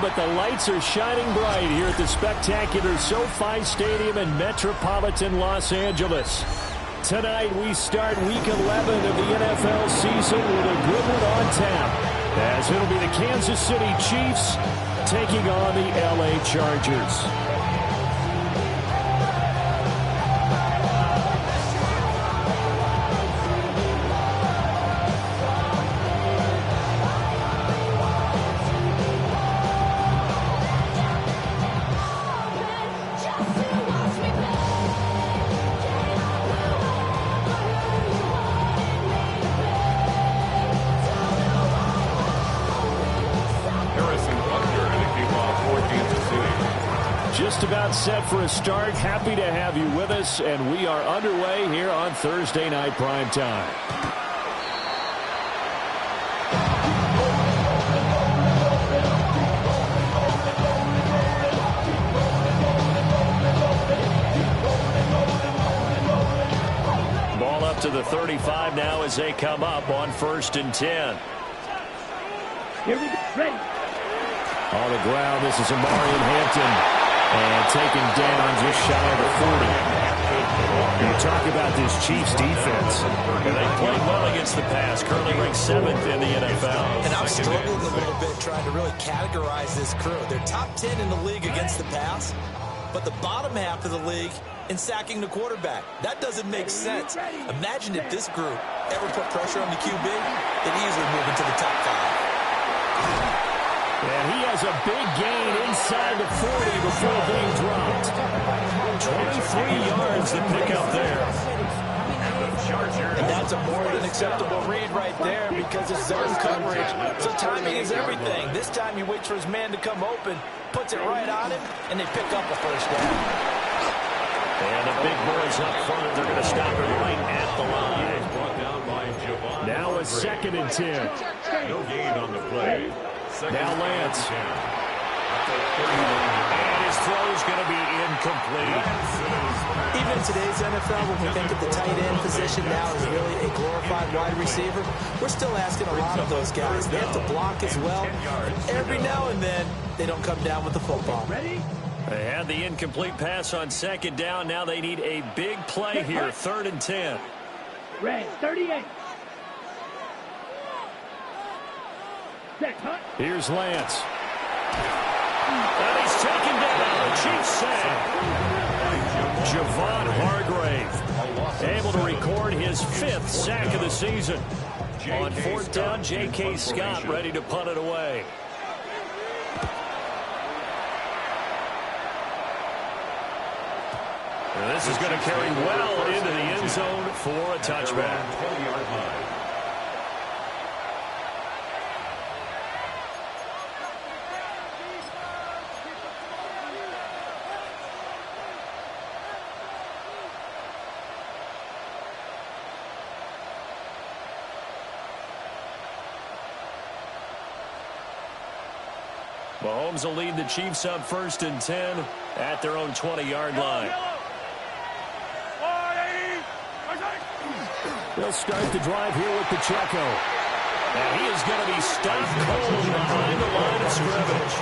but the lights are shining bright here at the spectacular SoFi Stadium in metropolitan Los Angeles. Tonight we start Week 11 of the NFL season with a good one on tap, as it'll be the Kansas City Chiefs taking on the LA Chargers. Just about set for a start. Happy to have you with us, and we are underway here on Thursday Night Prime Time. Ball up to the 35 now as they come up on 1st and 10. Here we go. Ready. On the ground, this is Amari Hampton. And taken down just shy of the 40. You talk about this Chiefs defense. And they played well against the pass. Currently ranked 7th in the NFL. And I'm struggling a little bit trying to really categorize this crew. They're top 10 in the league against the pass, but the bottom half of the league in sacking the quarterback. That doesn't make sense. Imagine if this group ever put pressure on the QB, they'd easily move into the top 5. And he has a big gain inside the 40 before being dropped. 23 yards to pick up there. And that's a more than acceptable read right there because it's zone coverage. So timing is everything. This time he waits for his man to come open, puts it right on him, and they pick up a first down. And the big boys up front. They're going to stop it right at the line. Now a 2nd and 10. No gain on the play. Now Lance. And his throw's going to be incomplete. Even in today's NFL, when we think of the tight end position now as really a glorified wide receiver, we're still asking a lot of those guys. They have to block as well. And every now and then, they don't come down with the football. They had the incomplete pass on 2nd down. Now they need a big play here. 3rd and 10. Red, 38. Here's Lance. And he's taken down. Chiefs sack. Javon Hargrave able to record his 5th sack of the season. On 4th down, J.K. Scott ready to punt it away. And this is going to carry well into the end zone for a touchback. Mahomes will lead the Chiefs up 1st and 10 at their own 20-yard line. They'll start the drive here with Pacheco. And he is going to be stopped cold behind the line of scrimmage.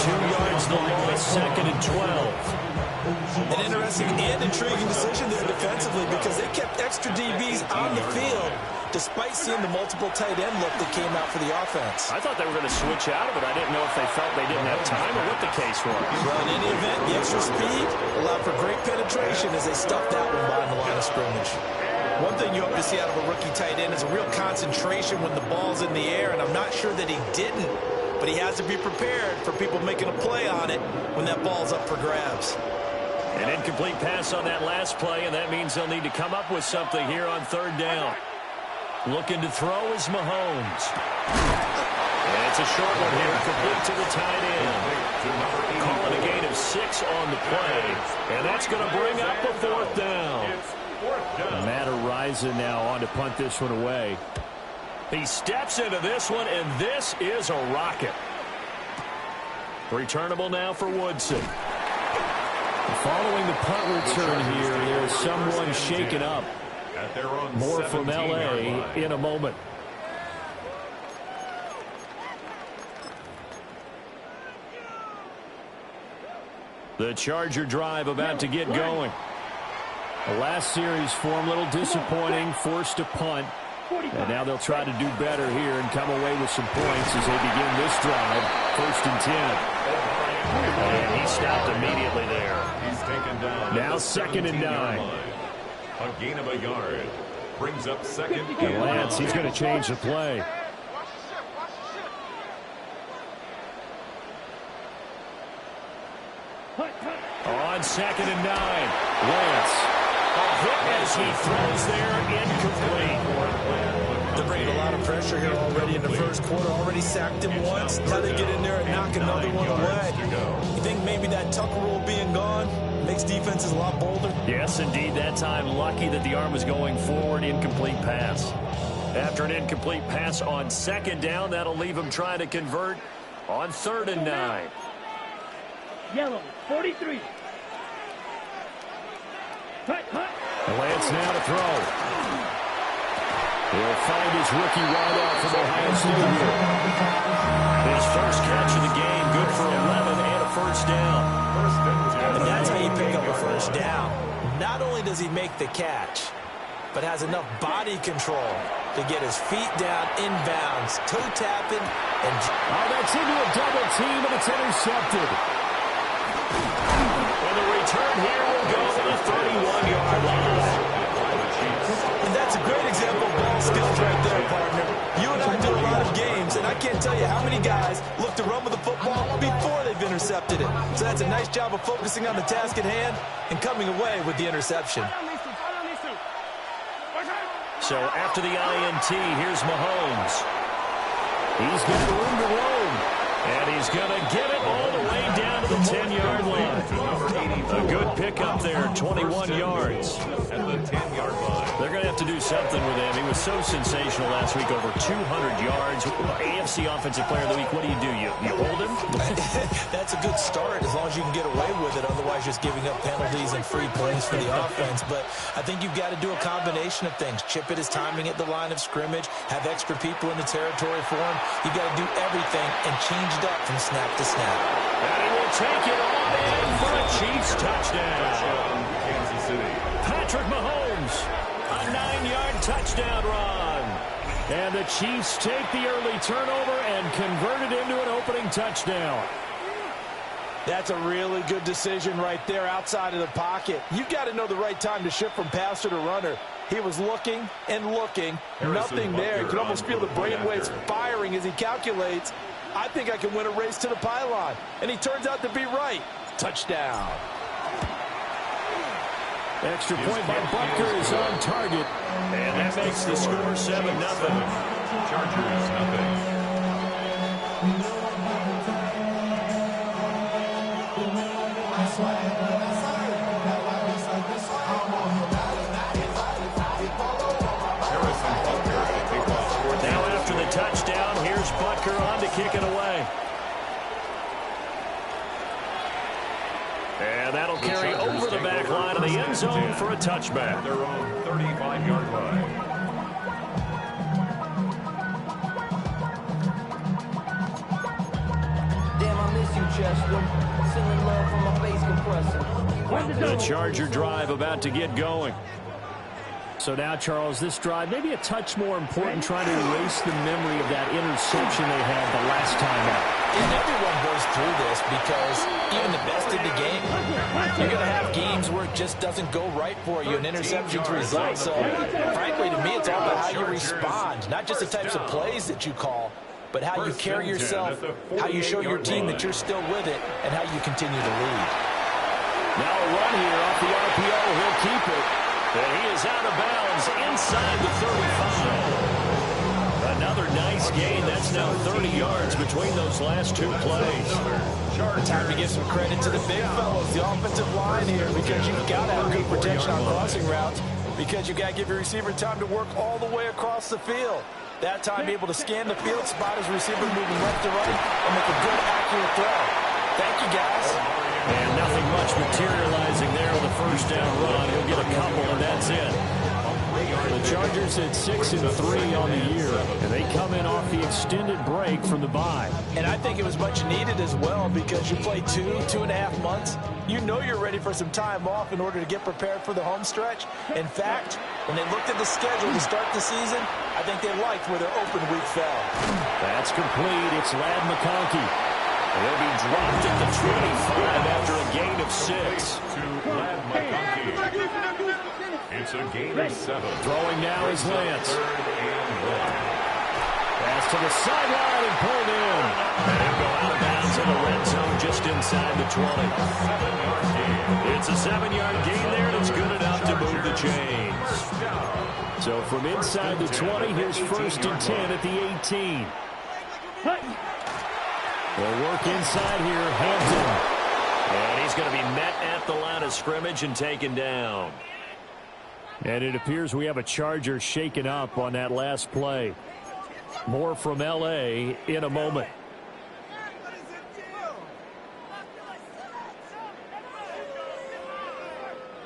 2 yards the loss, 2nd and 12. An interesting and intriguing decision there defensively because they kept extra DBs on the field despite seeing the multiple tight end look that came out for the offense. I thought they were going to switch out of it. I didn't know if they felt they didn't have time or what the case was. Well, in any event, the extra speed allowed for great penetration as they stuffed that one behind the line of scrimmage. One thing you hope to see out of a rookie tight end is a real concentration when the ball's in the air, and I'm not sure that he didn't, but he has to be prepared for people making a play on it when that ball's up for grabs. An incomplete pass on that last play, and that means they'll need to come up with something here on 3rd down. Looking to throw is Mahomes. And it's a short one here, complete to the tight end. Calling a gain of 6 on the play, and that's going to bring up a 4th down. Matt Araiza now on to punt this one away. He steps into this one, and this is a rocket. Returnable now for Woodson. Following the punt return here, there's someone shaken up. More from L.A. in a moment. The Charger drive about to get going. The last series form a little disappointing, forced a punt. And now they'll try to do better here and come away with some points as they begin this drive. 1st and 10. And he stopped immediately there. He's taken down. Now 2nd and 9. A gain of a yard. Brings up 2nd And Lance, he's going to change the play. On 2nd and 9. Lance. A hit as he throws there, incomplete. They're bringing a lot of pressure here already in the first quarter. Already sacked him once. Now they get in there and knock another one away. You think maybe that Tucker rule being gone makes defenses a lot bolder? Yes, indeed. That time, lucky that the arm was going forward. Incomplete pass. After an incomplete pass on 2nd down, that'll leave him trying to convert on 3rd and 9. Yellow, 43. Lance now to throw. He'll find his rookie wideout from Ohio State here. His first catch of the game, good for 11 and a 1st down. And that's how you pick up a 1st down. Not only does he make the catch, but has enough body control to get his feet down inbounds, toe tapping, and that's into a double team, and it's intercepted. And the return here will go to the 31-yard line. And that's a great example of ball skills right there, partner. You and I do a lot of games, and I can't tell you how many guys look to run with the football before they've intercepted it. So that's a nice job of focusing on the task at hand and coming away with the interception. So after the INT, here's Mahomes. He's got room to roam. And he's going to get it all the way down to the 10-yard line. A good pickup there, 21 yards. At the 10-yard line. They're going to have to do something with him. He was so sensational last week, over 200 yards. AFC Offensive Player of the Week, what do? You hold him? That's a good start as long as you can get away with it. Otherwise, just giving up penalties and free points for the offense. But I think you've got to do a combination of things. Chip it his timing at the line of scrimmage. Have extra people in the territory for him. You've got to do everything and change it up from snap to snap. And he will take it on in for a Chiefs touchdown. Kansas City. Patrick Mahomes, a 9-yard touchdown run. And the Chiefs take the early turnover and convert it into an opening touchdown. That's a really good decision right there outside of the pocket. You've got to know the right time to shift from passer to runner. He was looking and looking. Nothing there. You can almost feel the brainwaves firing as he calculates. I think I can win a race to the pylon. And he turns out to be right. Touchdown. Extra point by Butker is on target. And that makes the score 7-0. Chargers, nothing. Now after the touchdown, here's Butker on to kick it away. And that'll carry over the back line of the end zone for a touchback. Their own 35-yard line. Damn, I miss you, Chester. Sending love from my face compressor. The Charger drive about to get going. So now, Charles, this drive maybe a touch more important, trying to erase the memory of that interception they had the last time out. And everyone goes through this because even the best in the game, you're going to have games where it just doesn't go right for you, and interceptions result. So, frankly, to me, it's all about how you respond, not just the types of plays that you call, but how you carry yourself, how you show your team that you're still with it, and how you continue to lead. Now a run here off the RPO. He'll keep it. And he is out of bounds inside the 35. Another nice gain. That's now 30 yards between those last two plays. Time to give some credit to the big fellows, the offensive line here, because you've got to have good protection on crossing routes, because you've got to give your receiver time to work all the way across the field. That time, able to scan the field, spot his receiver moving left to right, and make a good, accurate throw. Thank you, guys. And nothing much materializing there on the first down run. He'll get a couple, and that's it. The Chargers at 6-3 on the year, and they come in off the extended break from the bye. And I think it was much needed as well because you play 2.5 months. You know you're ready for some time off in order to get prepared for the home stretch. In fact, when they looked at the schedule to start the season, I think they liked where their open week fell. That's complete. It's Ladd McConkey. He'll be dropped at the 25 after a gain of 6. To Ladd McConkey. It's a gain of 7. Throwing now is Lance. 3rd and 1. Pass to the sideline and pulled in. And he'll go out of bounds in the red zone just inside the 20. 7-yard gain. It's a 7-yard gain there, and it's good enough to move the chains. So from inside the 20, here's 1st and 10 at the 18. They'll work inside here, Hampton. And he's going to be met at the line of scrimmage and taken down. And it appears we have a Charger shaken up on that last play. More from L.A. in a moment.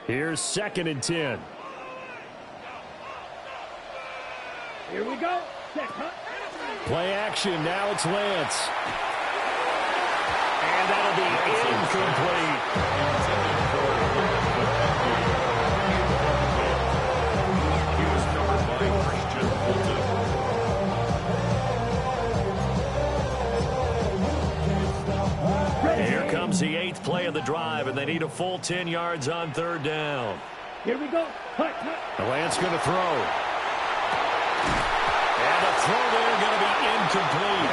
Here's 2nd and 10. Here we go. Play action. Now it's Lance. And that'll be incomplete. He was covered by Christian Fulton. Here comes the 8th play of the drive, and they need a full 10 yards on 3rd down. Here we go. Lance going to throw. And the throw there going to be incomplete.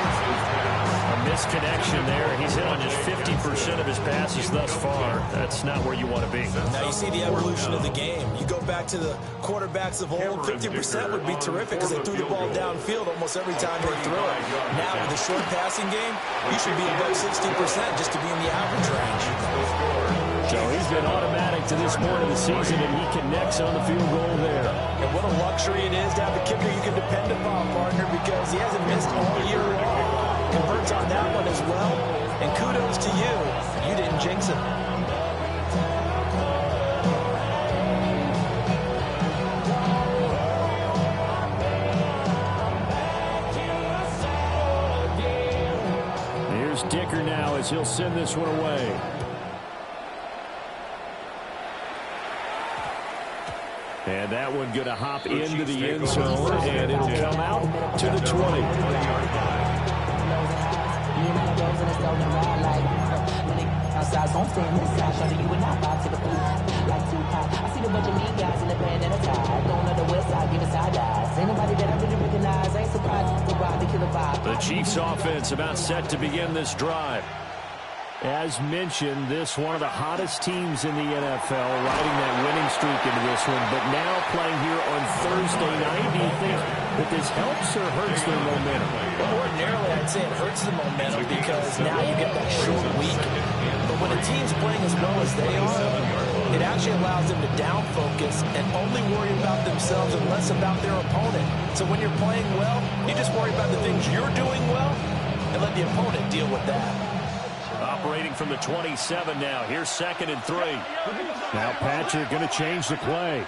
A misconnection there. He's hit on just 50% of his passes thus far. That's not where you want to be. Now you see the evolution of the game. You go back to the quarterbacks of old, 50% would be terrific because they threw the ball downfield almost every time they threw it. Now with the short passing game, you should be above 60% just to be in the average range. So he's been automatic to this point of the season, and he connects on the field goal there. And what a luxury it is to have a kicker you can depend upon, partner, because he hasn't missed all year long. Converts on that one as well. And kudos to you. You didn't jinx him. Here's Dicker now as he'll send this one away. And that one going to hop into the end zone, and it'll come out to the 20. The Chiefs offense about set to begin this drive. As mentioned, this one of the hottest teams in the NFL, riding that winning streak into this one, but now playing here on Thursday night. Do you think that this helps or hurts their momentum? Well, ordinarily, I'd say it hurts the momentum because now you get that short week. But when a team's playing as well as they are, it actually allows them to down focus and only worry about themselves and less about their opponent. So when you're playing well, you just worry about the things you're doing well and let the opponent deal with that. Operating from the 27 now. Here's 2nd and 3. Now Patrick going to change the play.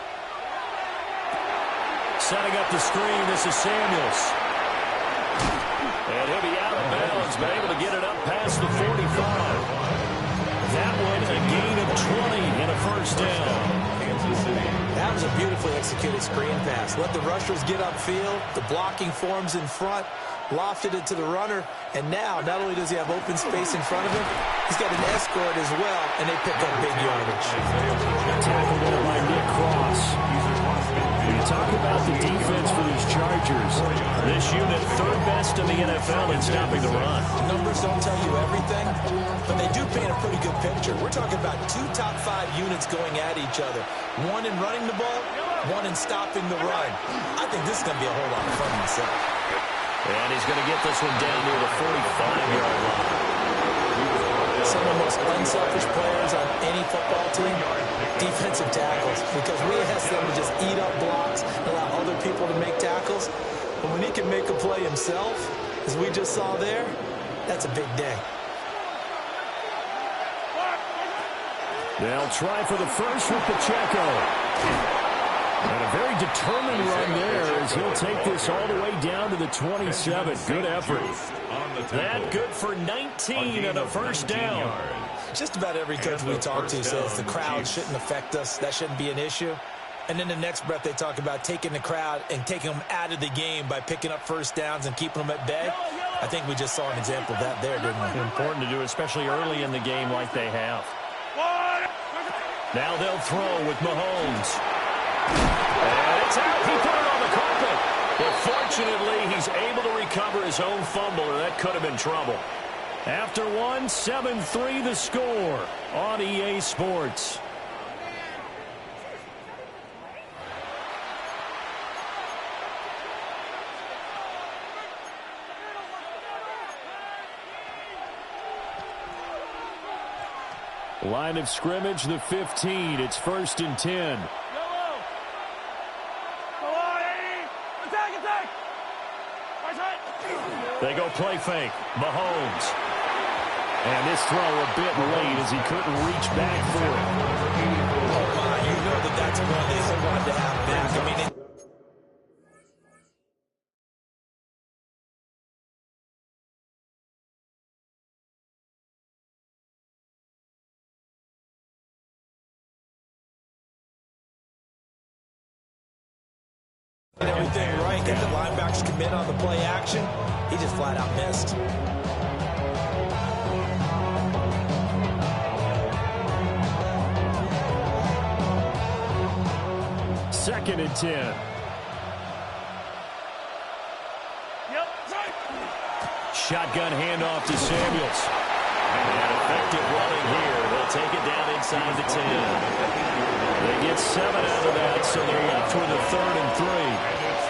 Setting up the screen. This is Samuels. And he'll be out of bounds, but able to get it up past the 45. That one a gain of 20 and a 1st down. That was a beautifully executed screen pass. Let the rushers get upfield. The blocking forms in front. Lofted it to the runner, and now not only does he have open space in front of him, he's got an escort as well, and they pick up big yardage. Tackled there by Nick Cross. When you talk about the defense for these Chargers, this unit 3rd best in the NFL in stopping the run. Numbers don't tell you everything, but they do paint a pretty good picture. We're talking about 2 top 5 units going at each other. One in running the ball, one in stopping the run. I think this is going to be a whole lot of fun myself. And he's going to get this one down near the 45-yard line. Some of the most unselfish players on any football team, defensive tackles, because we ask them to just eat up blocks and allow other people to make tackles. But when he can make a play himself, as we just saw there, that's a big day. They'll try for the first with Pacheco. And a very determined run there as he'll take this all the way down to the 27. Good effort. That good for 19 and a first down. Just about every coach we talk to says the crowd shouldn't affect us. That shouldn't be an issue. And then the next breath they talk about taking the crowd and taking them out of the game by picking up first downs and keeping them at bay. I think we just saw an example of that there, didn't we? Important to do, especially early in the game like they have. Now they'll throw with Mahomes. And it's out. He put it on the carpet. But fortunately, he's able to recover his own fumble, or that could have been trouble. After one, 7-3 the score on EA Sports. Line of scrimmage, the 15. It's 1st and 10. They go play fake. Mahomes. And this throw a bit late as he couldn't reach back for it. Oh, my. You know that's one they so wanted to have back. I mean, everything right. Get the linebackers commit on the play action. He just flat out missed. Second and 10. Shotgun handoff to Samuels. And effective running here. They'll take it down inside the 10. They get 7 out of that, so they're left with a 3rd and 3.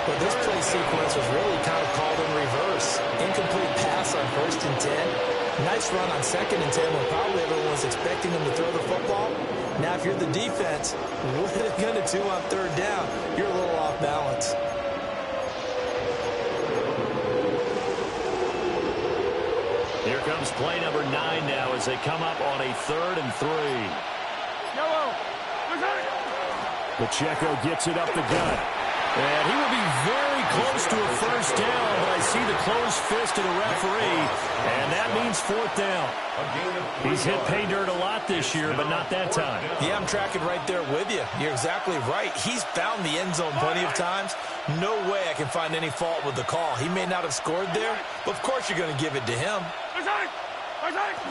But this play sequence was really kind of called in reverse. Incomplete pass on 1st and 10. Nice run on 2nd and 10 when probably everyone was expecting him to throw the football. Now, if you're the defense, what are they going to do on 3rd down? You're a little off balance. Here comes play number 9 now as they come up on a 3rd and 3. Pacheco gets it up the gut. And he will be very close to a first down, but I see the closed fist of the referee, and that means 4th down. He's hit pay dirt a lot this year, but not that time. Yeah, I'm tracking right there with you. You're exactly right. He's found the end zone plenty of times. No way I can find any fault with the call. He may not have scored there, but of course you're going to give it to him.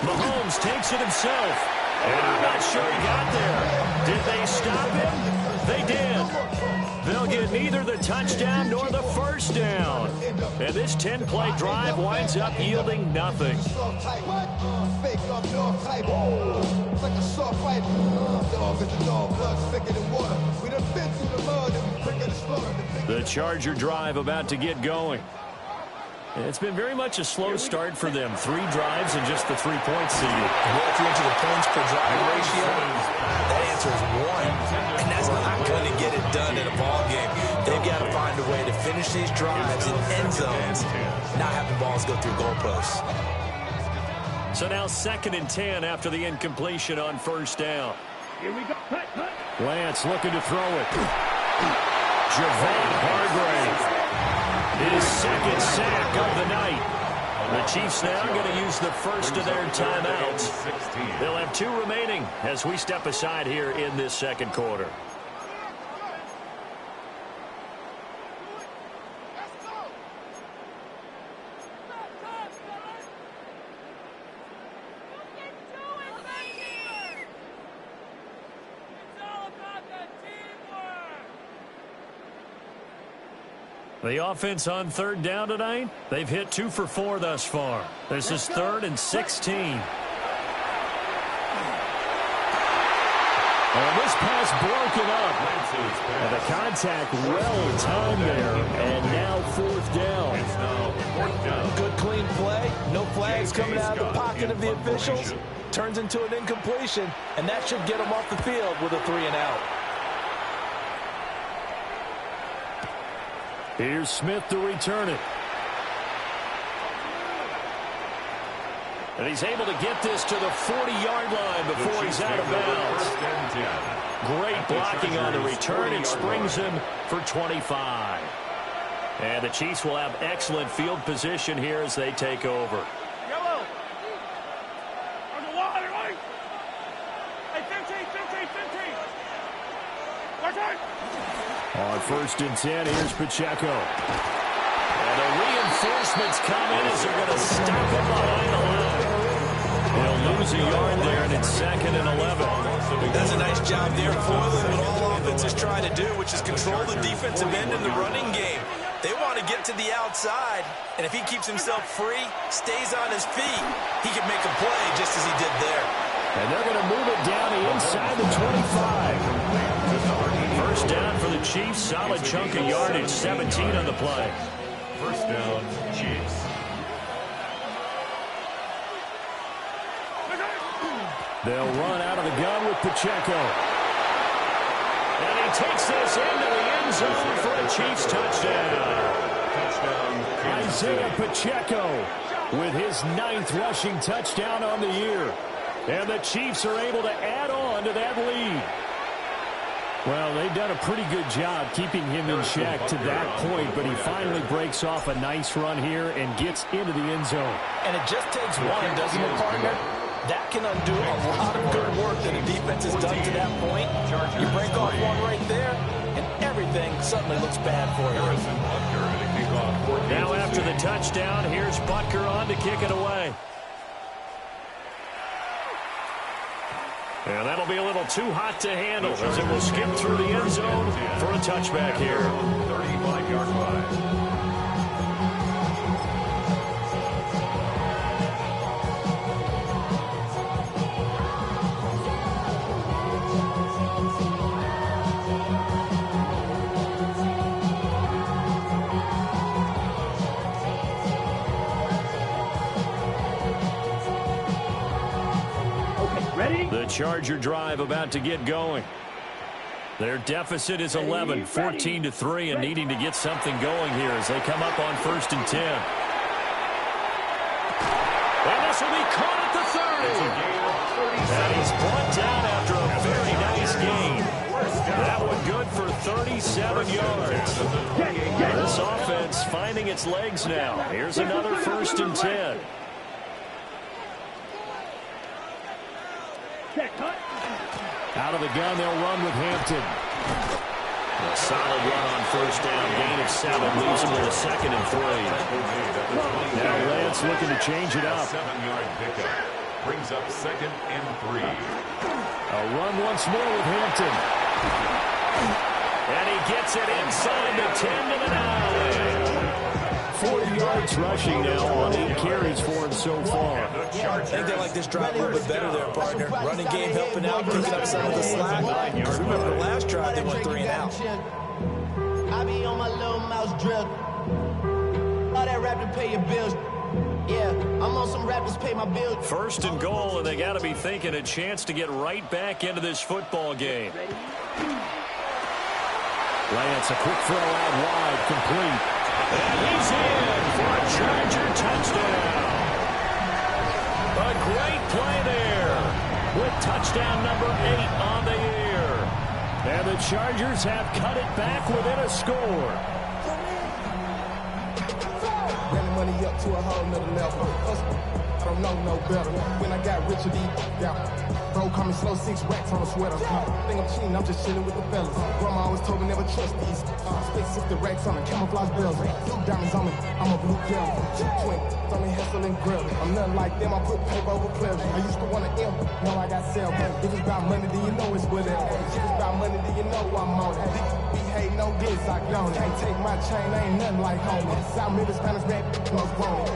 Mahomes takes it himself. And I'm not sure he got there. Did they stop him? They did. They'll get neither the touchdown nor the first down. And this 10-play drive winds up yielding nothing. The Charger drive about to get going. It's been very much a slow start for them. 3 drives and just the 3 points to you. Well, if you're into the points per drive ratio, that answer is 1. And that's not going to get it done in a ball game. They've got to find a way to finish these drives in end zones, not having balls go through goalposts. So now 2nd and 10 after the incompletion on first down. Here we go. Lance looking to throw it. Javon Hargrave. His 2nd sack of the night. The Chiefs now going to use the first of their timeouts. They'll have 2 remaining as we step aside here in this 2nd quarter. The offense on 3rd down tonight, they've hit 2 for 4 thus far. This is 3rd and 16. And this pass broken up. And the contact well timed there. And now 4th down. Good clean play. No flags coming out of the pocket of the officials. Turns into an incompletion. And that should get them off the field with a 3 and out. Here's Smith to return it. And he's able to get this to the 40-yard line before he's out of bounds. Great blocking on the return. It springs him for 25. And the Chiefs will have excellent field position here as they take over. Yellow. On the wall, right? Hey, 15. Watch out. On 1st and 10, here's Pacheco. And the reinforcements come in as they're going to stop him behind the line. They'll lose a yard there, and it's 2nd and 11. Does a nice job there, foiling what all offenses try to do, which is control the defensive end in the running game. They want to get to the outside, and if he keeps himself free, stays on his feet, he can make a play just as he did there. And they're going to move it down the inside the 25. First down for the Chiefs. Solid chunk of yardage. 17 on the play. First down, Chiefs. They'll run out of the gun with Pacheco. And he takes this into the end zone for a Chiefs touchdown. Isaiah Pacheco with his 9th rushing touchdown on the year. And the Chiefs are able to add on to that lead. Well, they've done a pretty good job keeping him in check to that point, but he finally breaks off a nice run here and gets into the end zone. And it just takes one, doesn't it, partner? That can undo a lot of good work that a defense has done to that point. You break off one right there, and everything suddenly looks bad for you. Now after the touchdown, here's Butker on to kick it away. And that'll be a little too hot to handle as it will skip through the end zone for a touchback here. 35-yard line. The Charger drive about to get going. Their deficit is 11, 14-3, and needing to get something going here as they come up on 1st and 10. And this will be caught at the 30. And he's brought down after a very nice gain. That one good for 37 yards. This offense finding its legs now. Here's another 1st and 10. Out of the gun, they'll run with Hampton. A solid run on 1st down. Gain of 7 leaves him with a 2nd and 3. Now Lance looking to change it up. 7-yard pickup. Brings up 2nd and 3. A run once more with Hampton. And he gets it inside the 10 to the 9. 40 yards rushing now on 8 carries for him so far. I think they like this drive a little bit better there, partner. Running game helping out, picking up some of the slack. Because remember the last drive, they went 3 and out. I be on my little mouse drill. All that rap to pay your bills. Yeah, I'm on some rappers pay my bills. 1st and goal, and they got to be thinking a chance to get right back into this football game. Lance, a quick throw out wide, complete. And he's in for a Charger touchdown. A great play there with touchdown number 8 on the year. And the Chargers have cut it back within a score. Running money up to a whole nother level. I don't know no better. When I got rich of these, bro, call me slow, 6 racks on a sweater. Think I'm cheating, I'm just chilling with the fellas. Grandma always told me never trust these. Spit 60 racks on me, camouflage bells. Blue diamonds on me, I'm a blue devil. Twin, on me, hustle and grill. I'm nothing like them, I put paper over pleasure. I used to want to M, now I got sell. If it's about money, then you know it's whatever. If it's about money, then you know I'm on it. Be hating no glitz, I gone. Can't take my chain, I ain't nothing like homie. South Middle Spanish rap, no grown.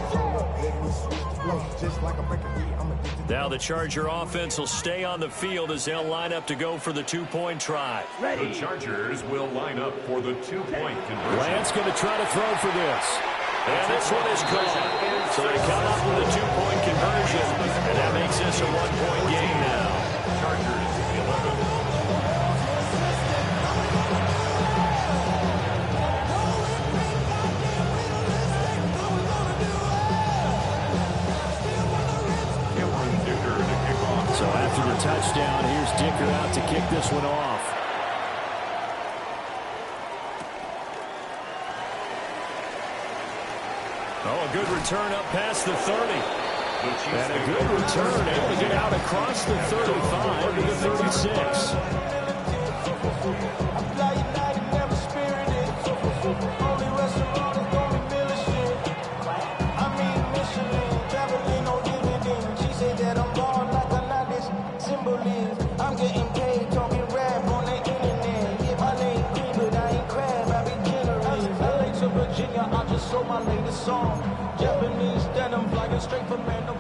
Just like a breaker, I'm addicted. Now the Charger offense will stay on the field as they'll line up to go for the 2-point try. The Chargers will line up for the 2-point conversion. Lance going to try to throw for this. And this one is caught. So they come up with a 2-point conversion. And that makes this a 1-point game now. Chargers 11. touchdown. Here's Dicker out to kick this one off. Oh, a good return up past the 30. And a good return, able to get out across the 35 to the 36.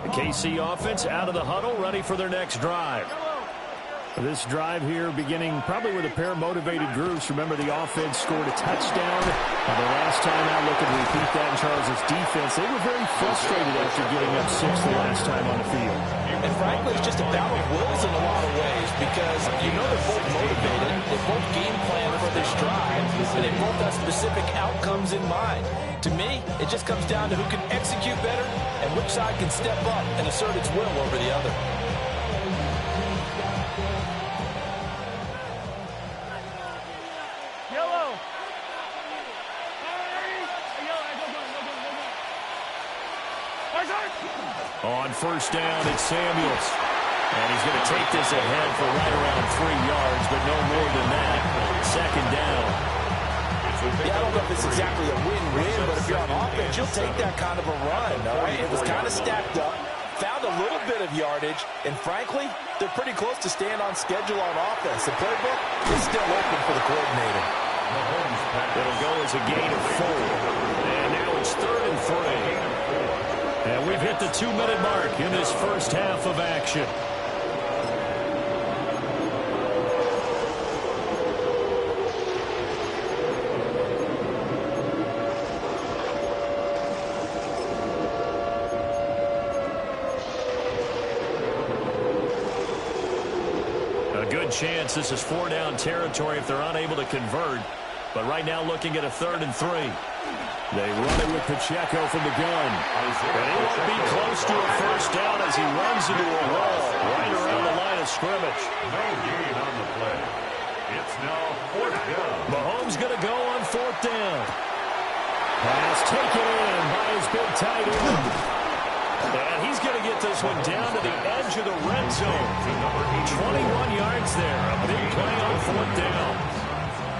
The KC offense out of the huddle, ready for their next drive. This drive here beginning probably with a pair of motivated groups. Remember, the offense scored a touchdown. The last time out, looking to repeat that in Charles' defense. They were very frustrated after giving up 6 the last time on the field. And frankly, it's just a battle of wills in a lot of ways because you know they're both motivated. They both game plan for this drive, and they both have specific outcomes in mind. To me, it just comes down to who can execute better and which side can step up and assert its will over the other. On first down, it's Samuels. And he's going to take this ahead for right around 3 yards, but no more than that. Second down. Yeah, I don't know if it's exactly a win-win, but if you're on offense, you'll take that kind of a run, all right? It was kind of stacked up, found a little bit of yardage, and frankly, they're pretty close to staying on schedule on offense. The playbook is still open for the coordinator. It'll go as a gain of 4. And now it's 3rd and 3. And we've hit the 2-minute mark in this first half of action. A good chance this is 4-down territory if they're unable to convert. But right now looking at a 3rd and 3. They run it with Pacheco from the gun. And he won't be close to a first down as he runs into a wall right around the line of scrimmage. No gain on the play. It's now 4th down. Mahomes going to go on 4th down. Pass taken in by his big tight end. And he's going to get this one down to the edge of the red zone. 21 yards there. A big play on 4th down.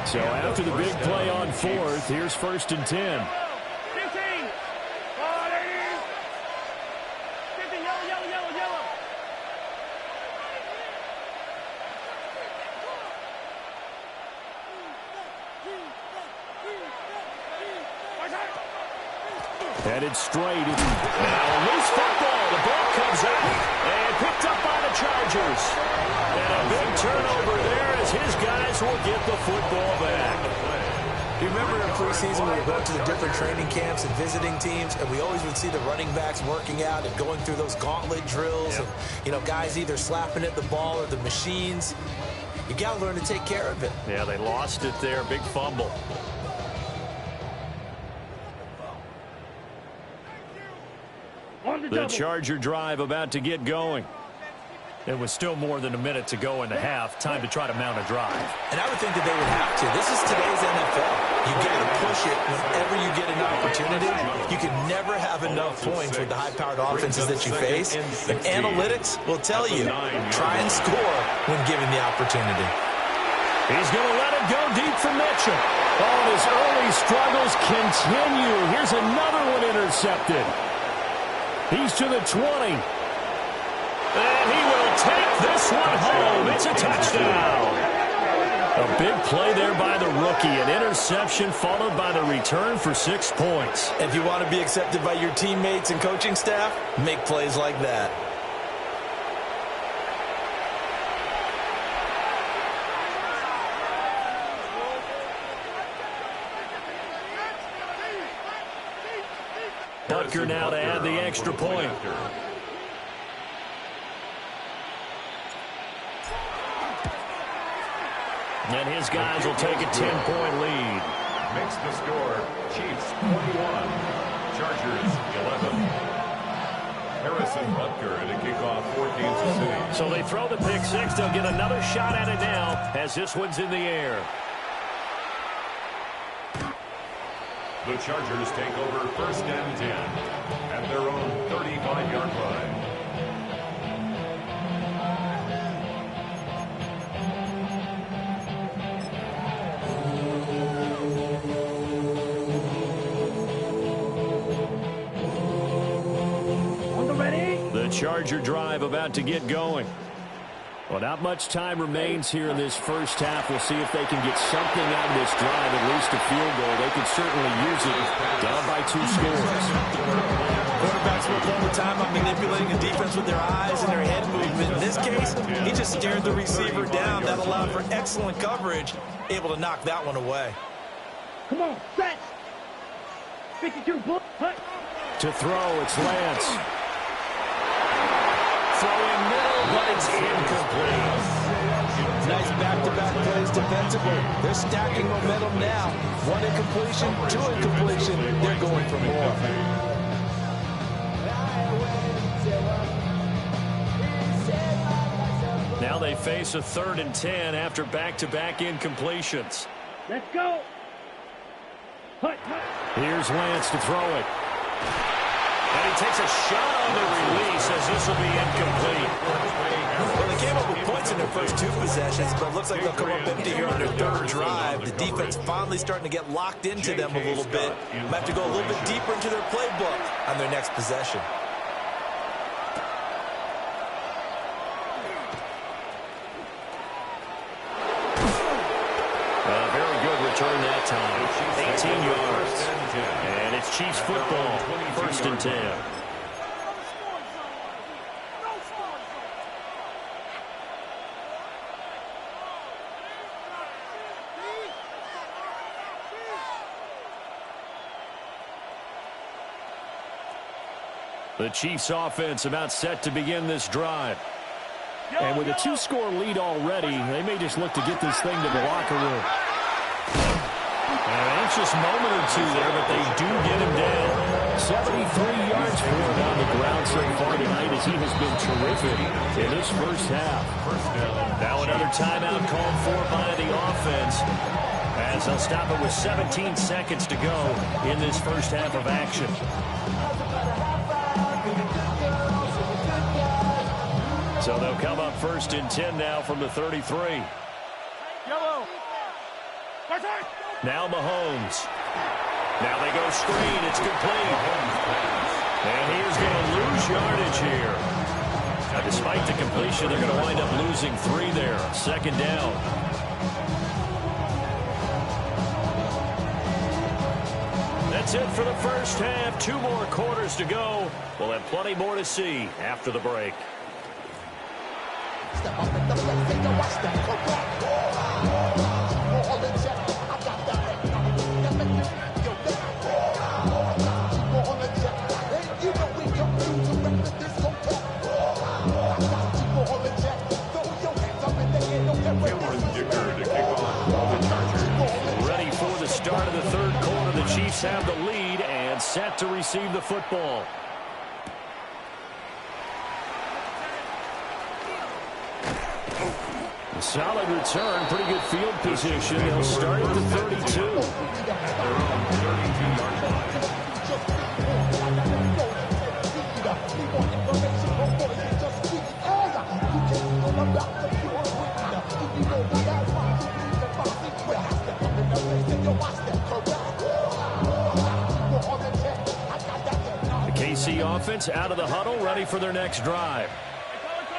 So after the big play on 4th, here's 1st and 10. Headed straight. Now a loose football. The ball comes out and picked up by the Chargers. And a big turnover there as his guys will get the football back. You remember in preseason we were going to the different training camps and visiting teams, and we always would see the running backs working out and going through those gauntlet drills. Yep. And, you know, guys either slapping at the ball or the machines. You got to learn to take care of it. Yeah, they lost it there. Big fumble. The Charger drive about to get going. It was still more than a minute to go in the half. Time to try to mount a drive. And I would think that they would have to. This is today's NFL. You got to push it whenever you get an opportunity. You can never have enough points with the high-powered offenses that you face. And analytics will tell you, try and score when given the opportunity. He's going to let it go deep for Mitchell. Oh, and his early struggles continue. Here's another one intercepted. He's to the 20. And he will take this one home. It's a touchdown. A big play there by the rookie. An interception followed by the return for 6 points. If you want to be accepted by your teammates and coaching staff, make plays like that. Butker now to add the extra point. And his guys will take a 10-point lead. Makes the score Chiefs 21, Chargers 11. Harrison Butker to kick off for Kansas City. So they throw the pick six. They'll get another shot at it now as this one's in the air. The Chargers take over 1st and 10 at their own 35-yard line. The Charger drive about to get going. Well, not much time remains here in this first half. We'll see if they can get something out of this drive, at least a field goal. They can certainly use it. Down by 2 scores. Quarterbacks work all the time on manipulating a defense with their eyes and their head movement. In this case, he just stared the receiver down. That allowed for excellent coverage, able to knock that one away. Come on, stretch. 52 bull. To throw, it's Lance. Throwing middle, but it's incomplete. Nice back-to-back plays defensively. They're stacking momentum now. 1 incompletion, 2 incompletion. They're going for more. Now they face a 3rd and 10 after back-to-back incompletions. Let's go. Here's Lance to throw it. And he takes a shot on the release as this will be incomplete. Well, they came up with points in their first 2 possessions, but it looks like they'll come up empty here on their 3rd drive. The defense finally starting to get locked into them a little bit. Might have to go a little bit deeper into their playbook on their next possession. Very good return that time. 18 yards. And it's Chiefs football. 1st and 10. The Chiefs offense about set to begin this drive. And with a 2-score lead already, they may just look to get this thing to the locker room. An anxious moment or 2 there, but they do get him down. 73 yards for him on the ground so far tonight as he has been terrific in this first half. Now another timeout called for by the offense as they'll stop it with 17 seconds to go in this first half of action. So they'll come up 1st and 10 now from the 33. Yellow. Now Mahomes. Now they go screen. It's complete. And he is going to lose yardage here. Now, despite the completion, they're going to wind up losing 3 there. 2nd down. That's it for the first half. 2 more quarters to go. We'll have plenty more to see after the break. Step up in the place, take a watch that correct. All in check, I got that. All in check, and you know we come through to rep this hotel. I got you all in check. Throw your hands up in the air, don't get ready. To kick off the Chargers. Ready for the start of the 3rd quarter. The Chiefs have the lead and set to receive the football. Solid return, pretty good field position. They'll start at the 32. The KC offense out of the huddle, ready for their next drive.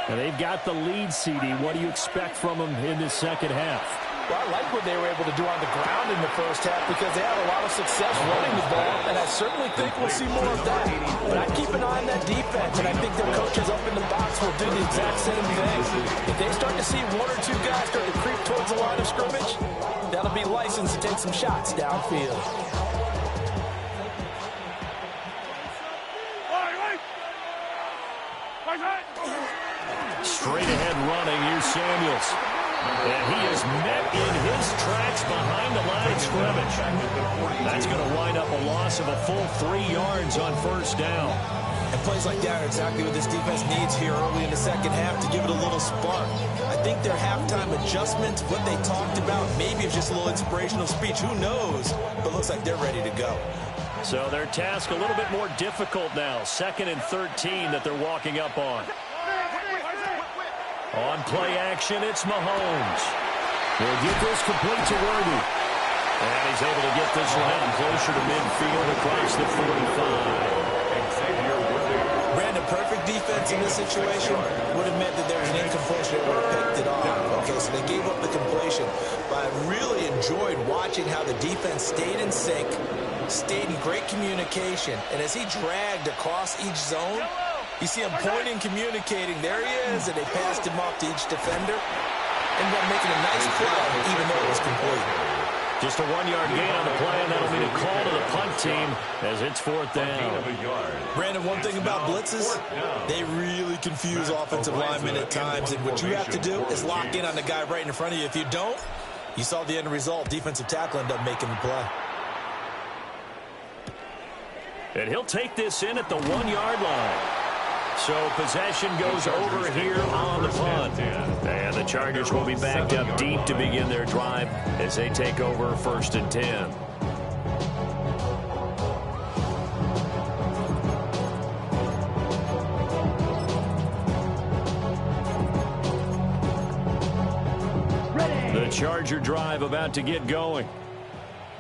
And they've got the lead, CD. What do you expect from them in this second half? Well, I like what they were able to do on the ground in the first half because they had a lot of success running the ball, and I certainly think we'll see more of that. But I keep an eye on that defense, and I think their coaches up in the box will do the exact same thing. If they start to see 1 or 2 guys start to creep towards the line of scrimmage, that'll be licensed to take some shots downfield. Straight ahead running, here's Samuels. And he is met in his tracks behind the line of scrimmage. That's going to wind up a loss of a full 3 yards on 1st down. And plays like that are exactly what this defense needs here early in the second half to give it a little spark. I think their halftime adjustments, what they talked about, maybe it's just a little inspirational speech. Who knows? But looks like they're ready to go. So their task a little bit more difficult now. 2nd and 13 that they're walking up on. On play action, it's Mahomes. He'll get this complete to Worthy. And he's able to get this one out closer to midfield across the 45. Brandon, perfect defense in this situation would have meant that there's an incompletion that would have picked it off. Okay, so they gave up the completion. But I really enjoyed watching how the defense stayed in sync, stayed in great communication. And as he dragged across each zone, you see him pointing, communicating. There he is, and they passed him off to each defender. Ended up making a nice play, even though it was complete. Just a 1-yard gain on the play, and that'll be a call to the punt team as it's 4th down. Brandon, one thing about blitzes, they really confuse offensive linemen at times, and what you have to do is lock in on the guy right in front of you. If you don't, you saw the end result. Defensive tackle ended up making the play. And he'll take this in at the 1-yard line. So possession goes over here on the punt. And the Chargers will be backed up deep to begin their drive as they take over 1st and 10. The Charger drive about to get going.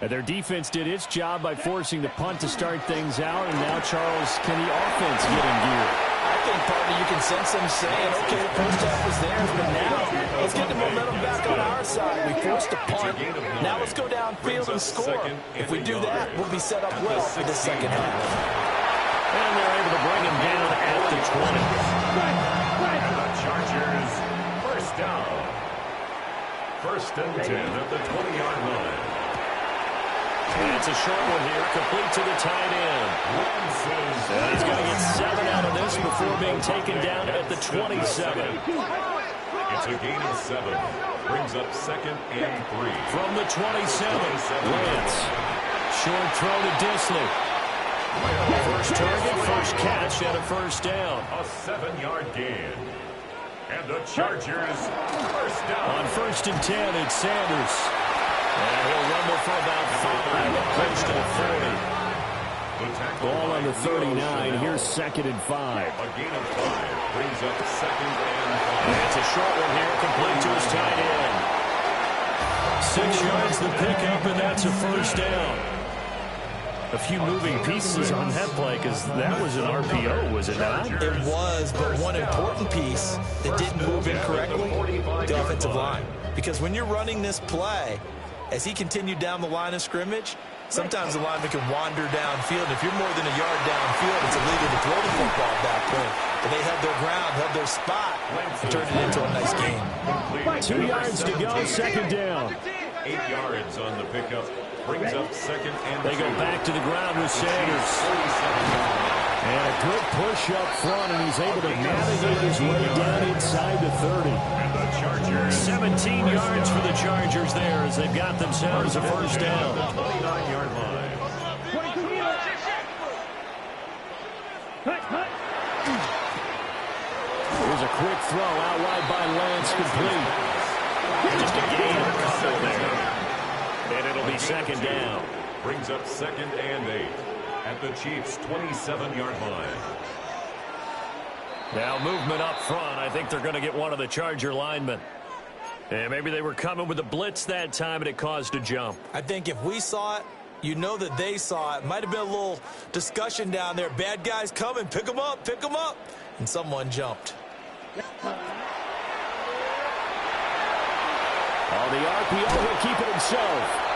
And their defense did its job by forcing the punt to start things out. And now, Charles, can the offense get in gear? I think, partner, you can sense them saying, okay, first half was theirs, but now let's get the momentum back on our side. We forced a punt. Now let's go downfield and score. If we do that, we'll be set up well for the second half. And they're able to bring him down at the 20. And the Chargers, first down. 1st and 10 at the 20-yard line. And it's a short one here, complete to the tight end. And he's going to get 7 out of this before being taken down at the 27. It's a gain of 7. Brings up 2nd and 3. From the 27, Lance. Short throw to Disley. First target, first catch, and a first down. A 7-yard gain. And the Chargers, first down. On 1st and 10, it's Sanders. And he'll rumble for about 5, close to the 40. Ball on the 39. Here's 2nd and 5. A gain of 5 brings up 2nd and 5. And it's a short one here, complete to his tight end. 6 yards the pickup, and that's a first down. A few moving pieces on that play because that was an RPO, was it not? It was, but one important piece that didn't move incorrectly, the offensive line. Because when you're running this play, as he continued down the line of scrimmage, sometimes the lineman can wander downfield. If you're more than a yard downfield, it's illegal to throw the football at that point. But they held their ground, held their spot, and turned it into a nice game. 2 yards to go, 2nd down. 8 yards on the pickup. Brings up 2nd and 2. They go back to the ground with Sanders. And a good push up front, and he's able to navigate his way down inside the 30. And the Chargers, 17 yards for the Chargers there as they've got themselves a first down. 29-yard line. Here's a quick throw out wide by Lance, complete. Just a gain of a couple there. And it'll be 2nd down. Brings up 2nd and 8 at the Chiefs' 27-yard line. Now movement up front. I think they're going to get one of the Charger linemen. And maybe they were coming with a blitz that time and it caused a jump. I think if we saw it, you know that they saw it. Might have been a little discussion down there. Bad guys coming. Pick them up. Pick them up. And someone jumped. On the RPO, he'll keep it himself.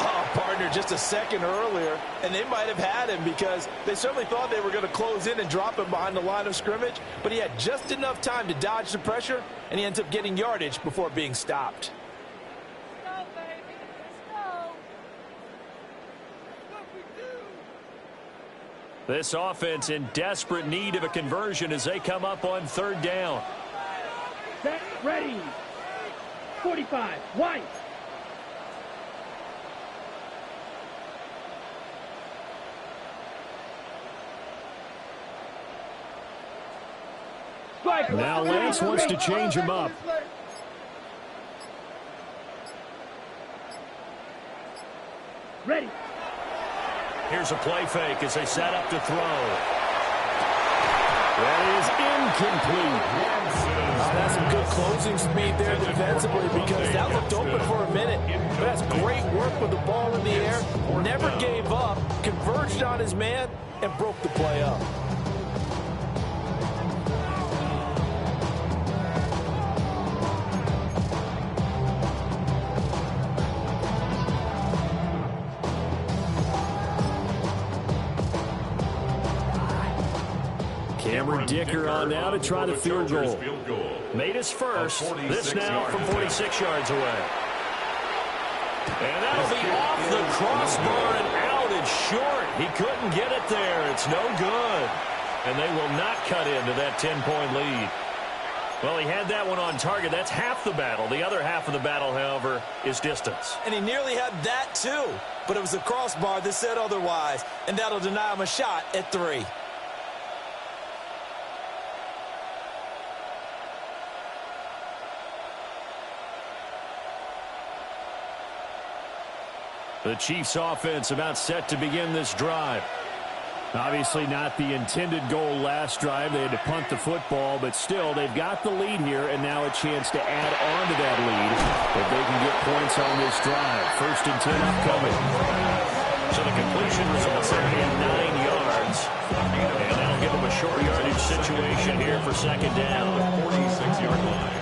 Oh, partner, just a second earlier, and they might have had him because they certainly thought they were going to close in and drop him behind the line of scrimmage, but he had just enough time to dodge the pressure, and he ends up getting yardage before being stopped. Let's go, baby. Let's go. This offense in desperate need of a conversion as they come up on 3rd down. Set, ready. 45, White. Now Lance wants to change him up. Ready. Here's a play fake as they set up to throw. That is incomplete. That's some good closing speed there defensively because that looked open for a minute. But that's great work with the ball in the air. Never gave up, converged on his man, and broke the play up. Cameron Dicker on now to try the field goal. Made his first. This now from 46 yards away. And that'll be off the crossbar and out. It's short. He couldn't get it there. It's no good. And they will not cut into that 10-point lead. Well, he had that one on target. That's half the battle. The other half of the battle, however, is distance. And he nearly had that too. But it was the crossbar that said otherwise. And that'll deny him a shot at 3. The Chiefs offense about set to begin this drive. Obviously not the intended goal last drive. They had to punt the football, but still they've got the lead here and now a chance to add on to that lead if they can get points on this drive. 1st and 10 upcoming. So the completion results there in 9 yards. And that'll give them a short yardage situation here for 2nd down. 46-yard line.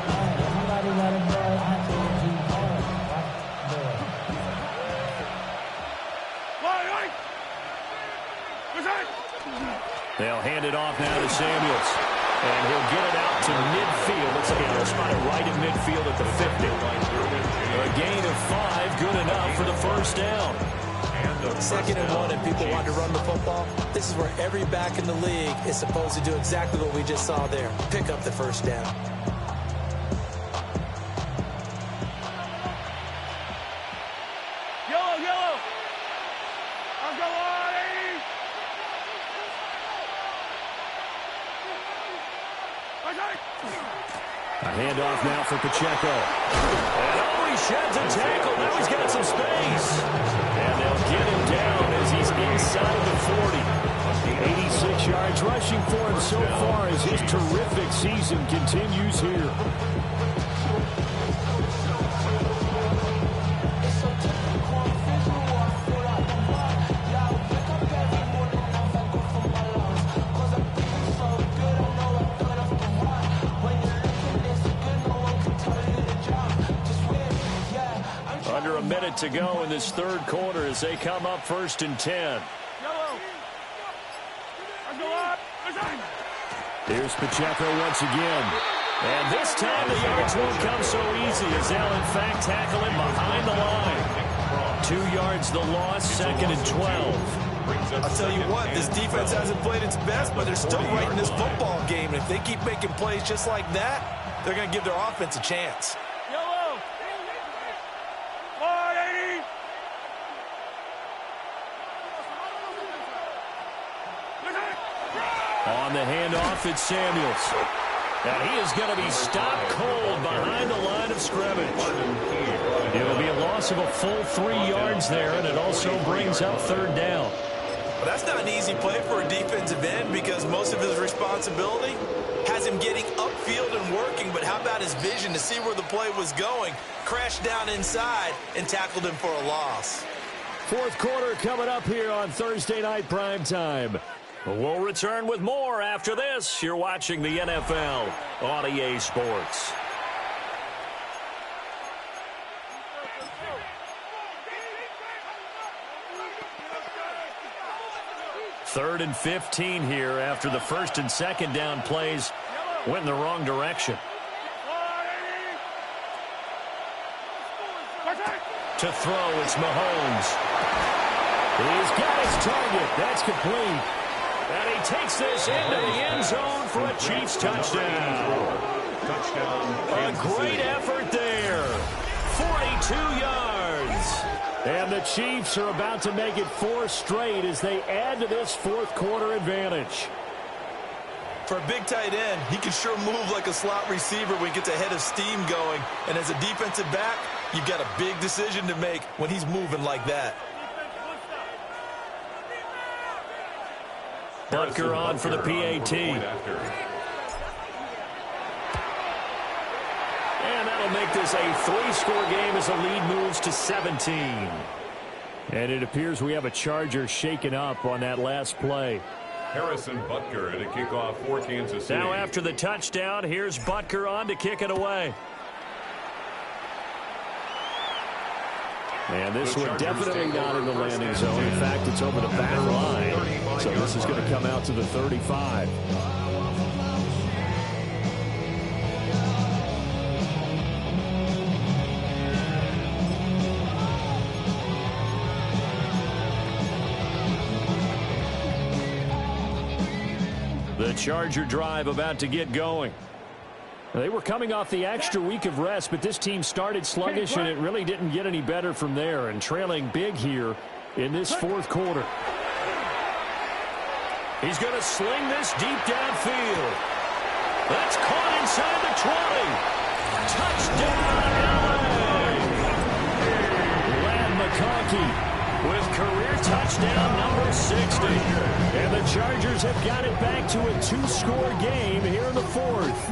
They'll hand it off now to Samuels. And he'll get it out to midfield. Looks like he'll spot it right at midfield at the 50. A gain of 5, good enough for the 1st down. 2nd and 1 and people want to run the football. This is where every back in the league is supposed to do exactly what we just saw there. Pick up the 1st down. A handoff now for Pacheco. And he sheds a tackle. Now he's got some space. And they'll get him down as he's inside the 40. 86 yards rushing for him so far as his terrific season continues here. Under a minute to go in this 3rd quarter as they come up 1st and 10. Here's Pacheco once again. And this time the yards won't come so easy as they'll in fact tackle him behind the line. 2 yards the loss, 2nd and 12. I'll tell you what, this defense hasn't played its best, but they're still right in this football game. And if they keep making plays just like that, they're going to give their offense a chance. On the handoff, it's Samuels. And he is going to be stopped cold behind the line of scrimmage. It'll be a loss of a full 3 yards there, and it also brings up 3rd down. Well, that's not an easy play for a defensive end because most of his responsibility has him getting upfield and working, but how about his vision to see where the play was going, crashed down inside, and tackled him for a loss. 4th quarter coming up here on Thursday Night Primetime. We'll return with more after this. You're watching the NFL on EA Sports. Third and 15 here after the 1st and 2nd down plays went in the wrong direction. To throw, it's Mahomes. He's got his target. That's complete. And he takes this into the end zone for a Chiefs touchdown. A great effort there. 42 yards. And the Chiefs are about to make it 4 straight as they add to this 4th quarter advantage. For a big tight end, he can sure move like a slot receiver when he gets a head of steam going. And as a defensive back, you've got a big decision to make when he's moving like that. Butker on for the PAT. And that'll make this a 3-score game as the lead moves to 17. And it appears we have a Charger shaken up on that last play. Harrison Butker at a kickoff for Kansas City. Now after the touchdown, here's Butker on to kick it away. And this one definitely not in the landing zone. In fact, it's over the back line. So this is going to come out to the 35. The Charger drive about to get going. They were coming off the extra week of rest, but this team started sluggish, and it really didn't get any better from there, and trailing big here in this fourth quarter. He's going to sling this deep downfield. That's caught inside the 20. Touchdown, LA! Lad McConkey with career touchdown number 60. And the Chargers have got it back to a 2-score game here in the fourth.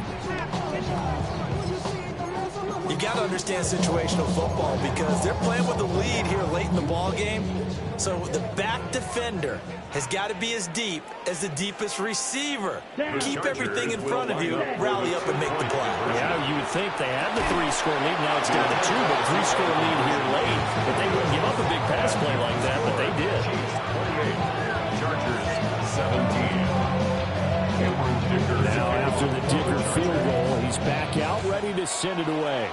You got to understand situational football because they're playing with the lead here late in the ball game. So the back defender has got to be as deep as the deepest receiver. Keep everything in front of you, rally up and make the play. Yeah, you would think they had the 3-score lead. Now it's down to 2, but 3-score lead here late. But they wouldn't give up a big pass play like that, but they did. Chargers 17. Now after the Dicker field goal, he's back out ready to send it away.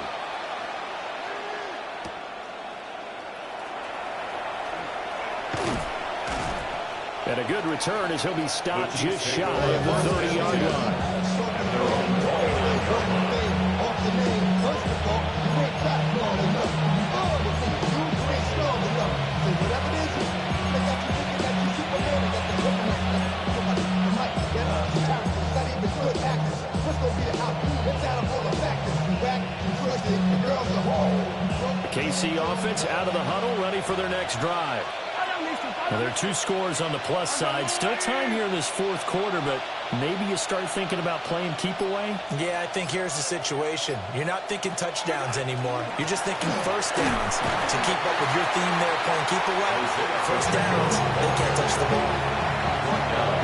And a good return as he'll be stopped just shy of the 30-yard line. KC offense out of the huddle, ready for their next drive. Well, there are 2 scores on the plus side. Still time here in this fourth quarter, but maybe you start thinking about playing keep away? Yeah, I think here's the situation. You're not thinking touchdowns anymore. You're just thinking first downs. To keep up with your theme there, playing keep away, first downs, they can't touch the ball.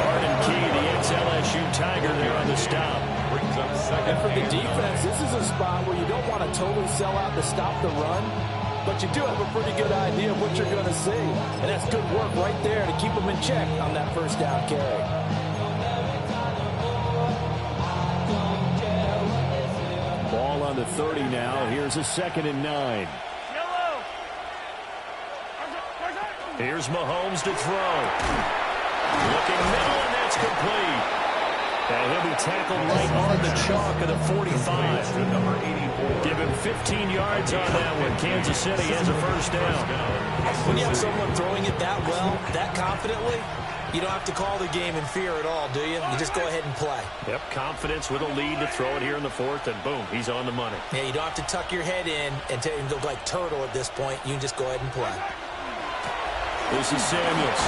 Arden Key, the ex-LSU Tiger there on the stop. And for the defense, this is a spot where you don't want to totally sell out to stop the run, but you do have a pretty good idea of what you're going to see. And that's good work right there to keep them in check on that first down carry. Ball on the 30 now. Here's a 2nd and 9. Here's Mahomes to throw. Looking middle, and that's complete. And he'll be tackled right on the chalk of the 45. Give him 15 yards on that one. Kansas City has a first down. When you have someone throwing it that well, that confidently, you don't have to call the game in fear at all, do you? You just go ahead and play. Yep, confidence with a lead to throw it here in the fourth, and boom, he's on the money. Yeah, you don't have to tuck your head in and go like turtle at this point. You can just go ahead and play. This is Samuels.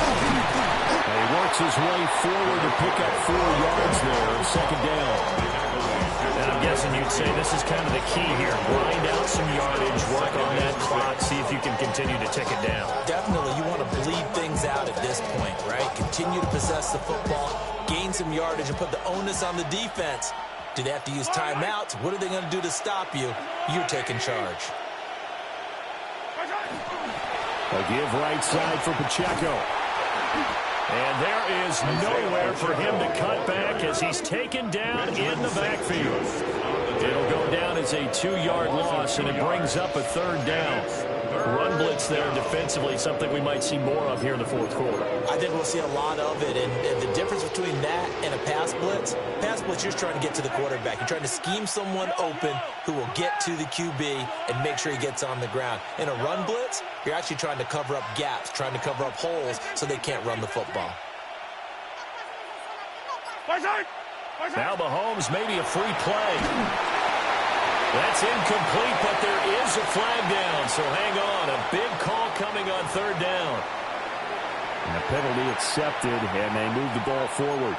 And he works his way forward to pick up 4 yards there on 2nd down. And I'm guessing you'd say this is kind of the key here. Grind out some yardage, work on that clock, see if you can continue to tick it down. Definitely, you want to bleed things out at this point, right? Continue to possess the football, gain some yardage, and put the onus on the defense. Do they have to use timeouts? What are they going to do to stop you? You're taking charge. A give right side for Pacheco. And there is nowhere for him to cut back as he's taken down in the backfield. It'll go down as a 2-yard loss, and it brings up a 3rd down. Run blitz there defensively, something we might see more of here in the fourth quarter. I think we'll see a lot of it, and the difference between that and a pass blitz, you're just trying to get to the quarterback. You're trying to scheme someone open who will get to the QB and make sure he gets on the ground. In a run blitz, you're actually trying to cover up gaps, trying to cover up holes so they can't run the football. Now Mahomes, maybe a free play. That's incomplete, but there is a flag down, so hang on. A big call coming on third down. And the penalty accepted, and they move the ball forward.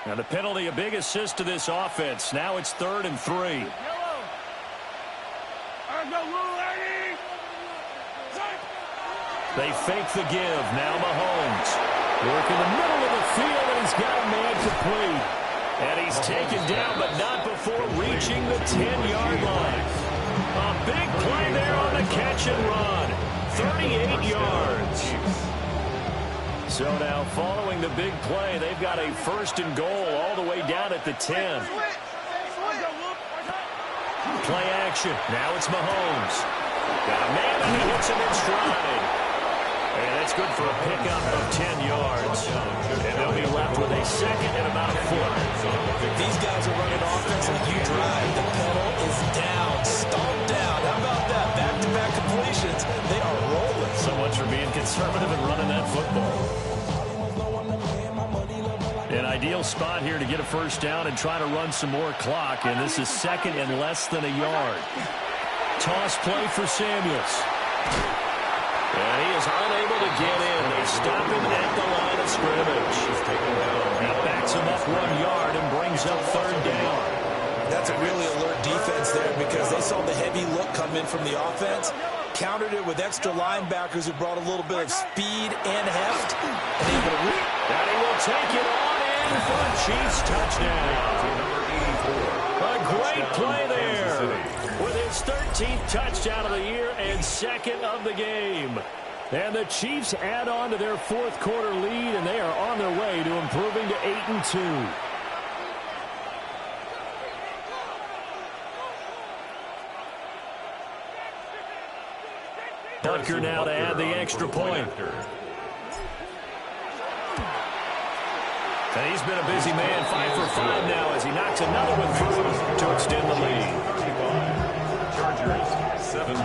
Now the penalty, a big assist to this offense. Now it's 3rd and 3. They fake the give. Now Mahomes. Work in the middle of the field, and he's got a man complete. And he's taken down, but not before reaching the 10-yard line. A big play there on the catch and run. 38 yards. So now, following the big play, they've got a 1st and goal all the way down at the 10. Play action. Now it's Mahomes. Got a man, and he hits him in stride. And that's good for a pickup of 10 yards. And they'll be left with a 2nd and about a foot. These guys are running offense like you drive. The pedal is down, stomped down. How about that? Back-to-back completions. They are rolling. So much for being conservative and running that football. An ideal spot here to get a 1st down and try to run some more clock. And this is 2nd and less than a yard. Toss play for Samuels. And he is unable to get in. They stop him at the line of scrimmage. That backs him up 1 yard and brings up 3rd down. That's a really alert defense there because they saw the heavy look come in from the offense, countered it with extra linebackers who brought a little bit of speed and heft. And he will take it on in for a Chiefs touchdown. A great play there with his 13th touchdown of the year and 2nd of the game. And the Chiefs add on to their 4th quarter lead, and they are on their way to improving to 8-2. Butker now to add the extra point. And he's been a busy man, 5 for 5 now as he knocks another one through to extend the lead. Chargers 17.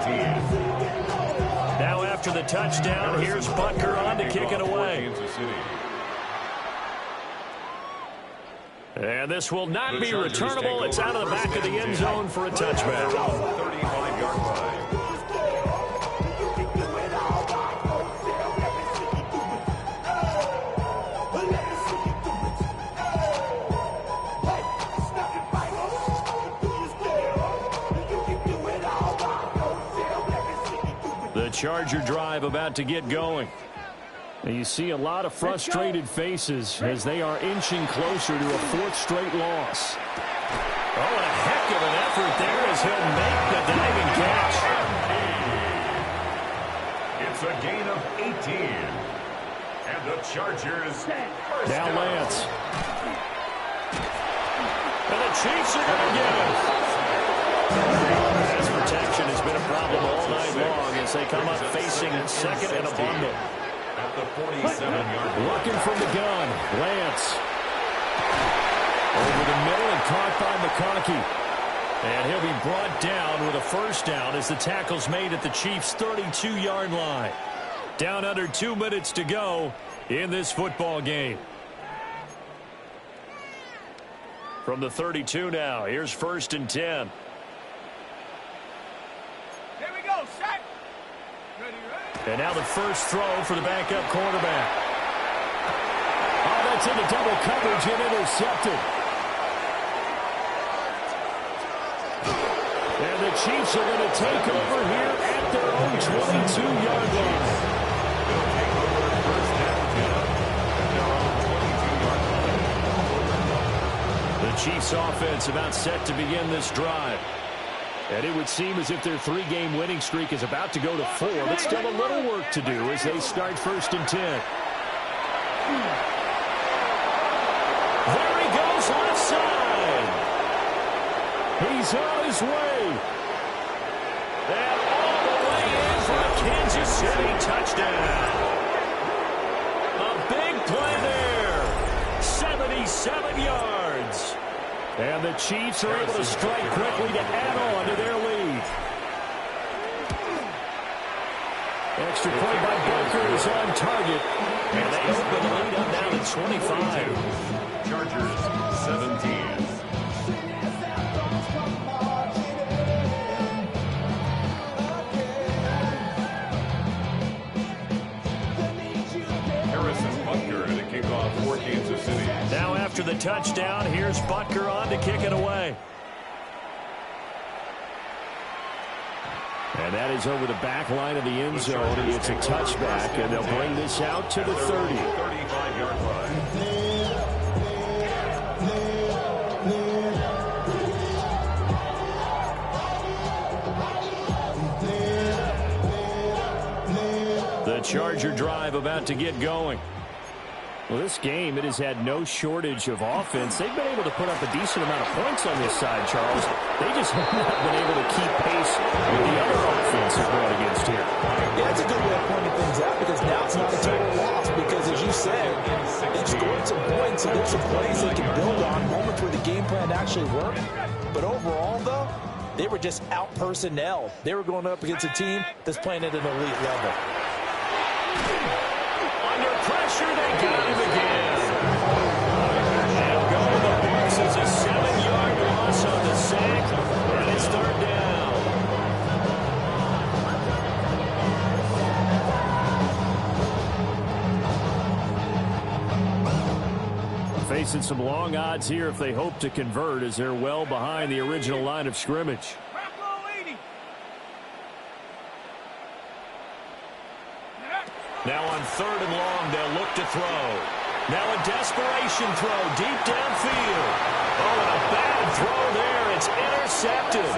Now after the touchdown, here's Butker on to kick it away. And this will not be returnable. It's out of the back of the end zone for a touchback. 35-yard line. The Charger drive about to get going. And you see a lot of frustrated faces as they are inching closer to a 4th straight loss. Oh, and a heck of an effort there as he'll make the diving catch. It's a gain of 18. And the Chargers first Now down. Lance. And the Chiefs are going to get it. Pass protection has been a problem all night long as they come up facing 2nd and a bundle. At the 47-yard line. Looking from the gun, Lance. Over the middle and caught by McConkey. And he'll be brought down with a 1st down as the tackle's made at the Chiefs' 32-yard line. Down under 2 minutes to go in this football game. From the 32 now, here's 1st and 10. And now the first throw for the backup quarterback. Oh, that's into double coverage and intercepted. And the Chiefs are going to take over here at their own 22-yard line. The Chiefs offense about set to begin this drive. And it would seem as if their 3-game winning streak is about to go to 4, but still a little work to do as they start 1st and 10. There he goes left side. He's on his way. And all the way in for a Kansas City touchdown. A big play there. 77 yards. And the Chiefs are able to strike quickly to add on to their lead. Extra point by Booker is on target. And they open the lead up now to 25. Chargers 17. For Kansas City. Now after the touchdown, here's Butker on to kick it away. And that is over the back line of the end zone. It's a touchback, and they'll bring this out to the 30. 35-yard line. The Charger drive about to get going. Well, this game, it has had no shortage of offense. They've been able to put up a decent amount of points on this side, Charles. They just have not been able to keep pace with the other offense they're going against here. Yeah, that's a good way of pointing things out because now it's not a total loss because, as you said, they've scored some points, so there's some plays they can build on, moments where the game plan actually worked. But overall, though, they were just out-personnel. They were going up against a team that's playing at an elite level. Under pressure, they got him again. And going the horse is a 7-yard loss on the sack, and it's third down. Facing some long odds here if they hope to convert, as they're well behind the original line of scrimmage. Now on third and long, they'll look to throw. Now a desperation throw deep downfield. Oh, and a bad throw there. It's intercepted.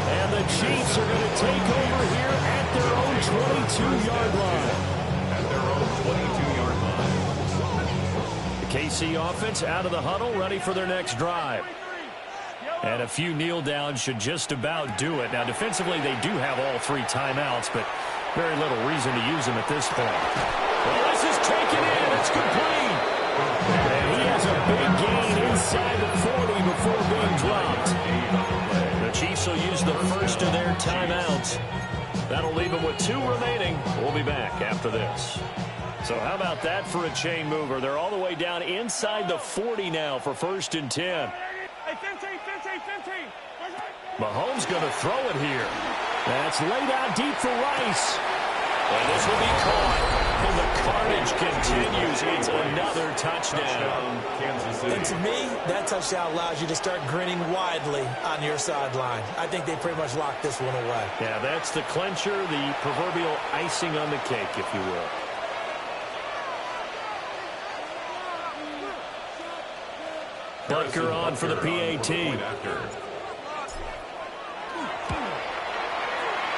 And the Chiefs are going to take over here at their own 22-yard line. At their own 22-yard line. The KC offense out of the huddle, ready for their next drive. And a few kneel downs should just about do it. Now, defensively, they do have all 3 timeouts, but very little reason to use them at this point. Well, this is taken in. It's complete. And he has a big gain inside the 40 before being dropped. The Chiefs will use the first of their timeouts. That'll leave them with 2 remaining. We'll be back after this. So how about that for a chain mover? They're all the way down inside the 40 now for 1st and 10. Mahomes going to throw it here. That's laid out deep for Rice. And this will be caught. And the carnage continues. It's another touchdown. And to me, that touchdown allows you to start grinning widely on your sideline. I think they pretty much locked this one away. Yeah, that's the clincher, the proverbial icing on the cake, if you will. Butker on for the PAT.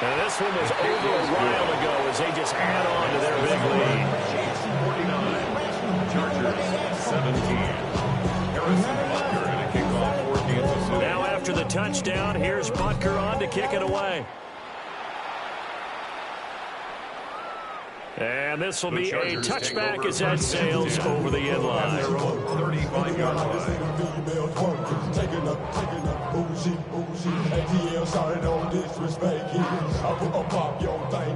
And this one was over a while ago as they just add on to their big lead. 49, Chargers 17. Harrison Butker and a kickoff for Kansas City. Now after the touchdown, here's Butker on to kick it away. And this will be a touchback as that sails over the end line. 35-yard line.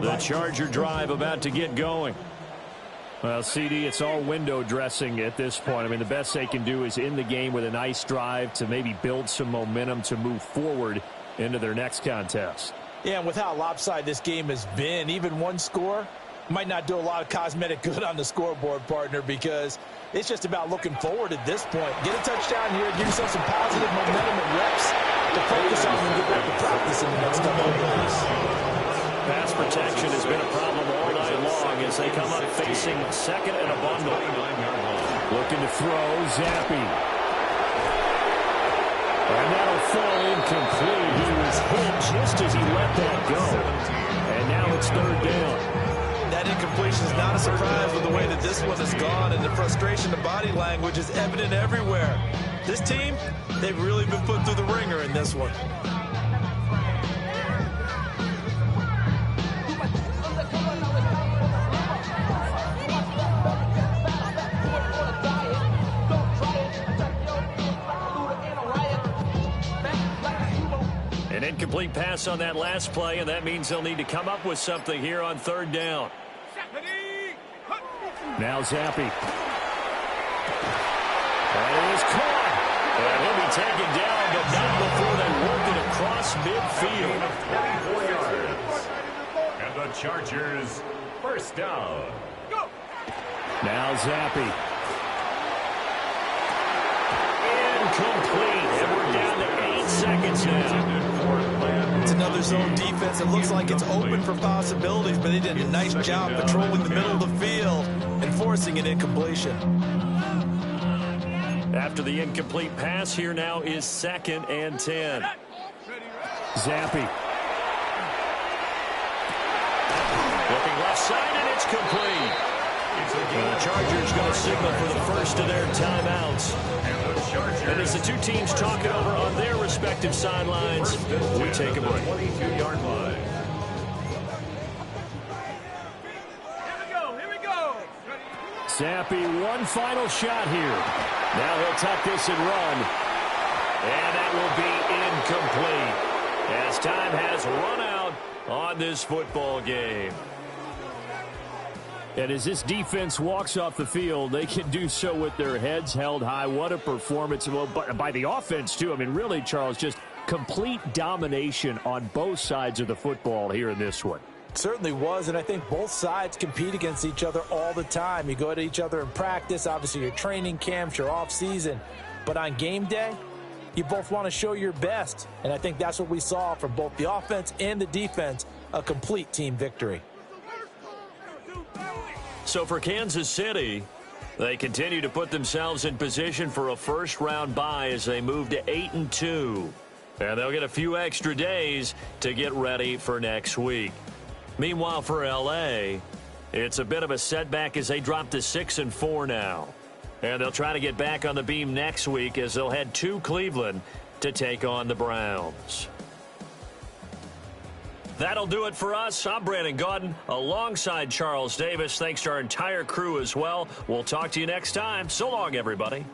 The Charger drive about to get going. Well, CD, it's all window dressing at this point. I mean, the best they can do is in the game with a nice drive to maybe build some momentum to move forward into their next contest. Yeah, and with how lopsided this game has been, even one score might not do a lot of cosmetic good on the scoreboard, partner, because it's just about looking forward at this point. Get a touchdown here, give yourself some positive momentum and reps to focus on and get back to practice in the next couple of days. Pass protection has been a problem all night long as they come up facing second and a bundle. Looking to throw, Zappi. And that'll fall incomplete. He was hit just as he let that go. And now it's third down. That incompletion is not a surprise with the way that this one has gone, and the frustration, the body language is evident everywhere. This team, they've really been put through the ringer in this one. incomplete pass on that last play, and that means they'll need to come up with something here on third down. Now Zappi. And it is caught. And he'll be taken down, but not before they work it across midfield. 24 yards. And the Chargers, first down. Now Zappi. Incomplete. And we're down to 8 seconds now. It's another zone defense. It looks like it's open for possibilities, but they did a nice job patrolling the middle of the field and forcing an incompletion. After the incomplete pass, here now is 2nd and 10. Zappi. Looking left side, and it's complete. And the Chargers going to signal for the first of their timeouts. And as the two teams talk it over on their respective sidelines, we take a break. 22-yard line. Here we go. Zappi, one final shot here. Now he'll tuck this and run. And that will be incomplete, as time has run out on this football game. And as this defense walks off the field, they can do so with their heads held high. What a performance by the offense, too. I mean, really, Charles, just complete domination on both sides of the football here in this one. It certainly was, and I think both sides compete against each other all the time. You go at each other in practice, obviously your training camps, your off-season. But on game day, you both want to show your best. And I think that's what we saw from both the offense and the defense, a complete team victory. So for Kansas City, they continue to put themselves in position for a first-round bye as they move to 8-2. And they'll get a few extra days to get ready for next week. Meanwhile, for L.A., it's a bit of a setback as they drop to 6-4 now. And they'll try to get back on the beam next week as they'll head to Cleveland to take on the Browns. That'll do it for us. I'm Brandon Gaudin alongside Charles Davis. Thanks to our entire crew as well. We'll talk to you next time. So long, everybody.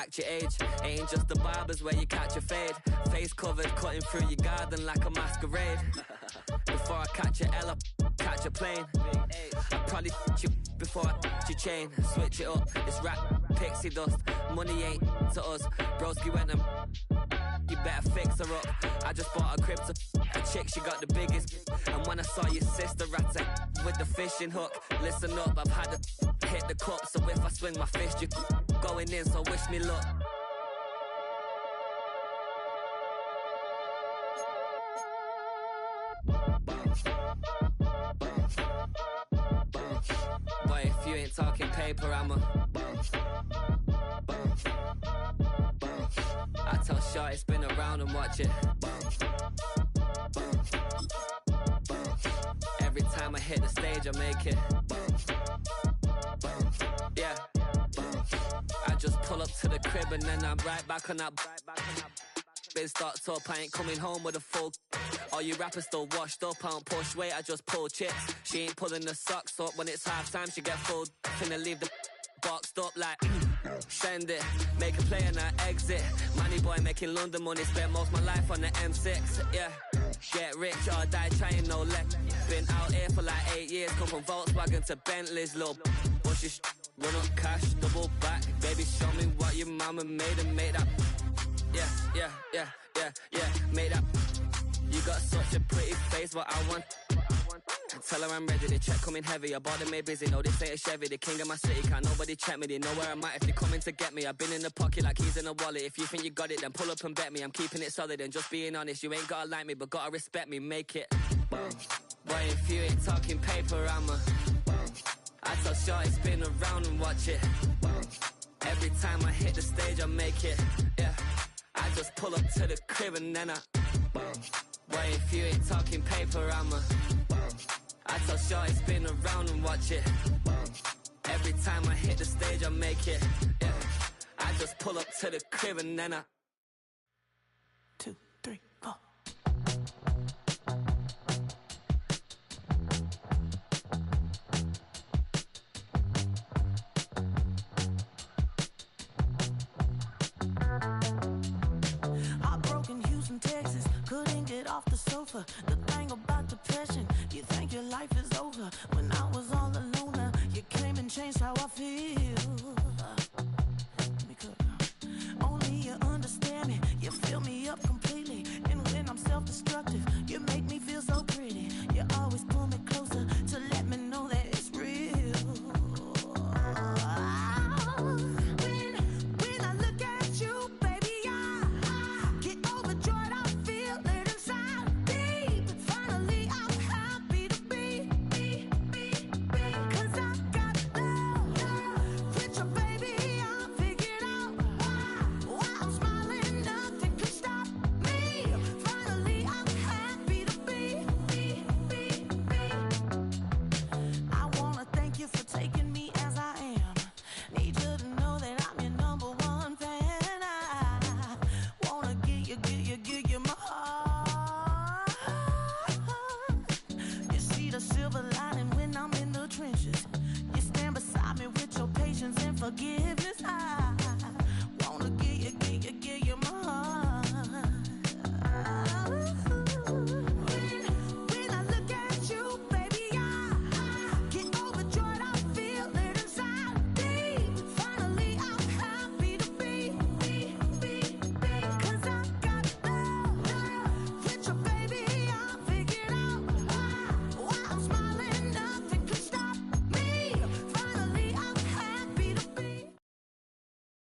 fact your age. Ain't just the barbers where you catch a fade. Face covered, cutting through your garden like a masquerade. Before I catch a L up, catch a plane. I probably you before I your chain. Switch it up, it's rap, pixie dust. Money ain't to us. Broski went and you better fix her up. I just bought a crib to a chick, she got the biggest. And when I saw your sister rat with the fishing hook, listen up, I've had to hit the cup. So if I swing my fist, you going in, so wish me luck. Boy, if you ain't talking paper, I'm a I tell Shorty spin around and watch it. Every time I hit the stage, I make it. Yeah. I just pull up to the crib and then I'm right back on that. Been starts up, I ain't coming home with a full. All you rappers still washed up, I don't push weight, I just pull chips. She ain't pulling the socks up when it's half time, she get full. Finna leave the boxed up like send it, make a play and I exit. Money boy making London money, spent most of my life on the M6. Yeah, get rich or die trying, no leg. Been out here for like 8 years, come from Volkswagen to Bentley's. Little bushes, run up cash, double back. Baby, show me what your mama made and made that. Yeah, made that. You got such a pretty face, what I want. Tell her I'm ready, the check coming heavy. I bought them made busy, no this ain't a Chevy. The king of my city, can't nobody check me. They know where I'm at if they coming to get me. I've been in the pocket like keys in a wallet. If you think you got it, then pull up and bet me. I'm keeping it solid and just being honest. You ain't gotta like me, but gotta respect me, make it. Boy, if you ain't talking paper, I'm a I tell Shorty spin around and watch it. Every time I hit the stage, I make it. Yeah, I just pull up to the crib and then I boy, if you ain't talking paper, I'm a I tell Shorty spin around and watch it. Every time I hit the stage, I make it. Yeah, I just pull up to the crib and then I 2, 3, 4. Heartbroken Houston, Texas, couldn't get off the sofa. The thing about depression, you think your life is over. When I was all alone, you came and changed how I feel.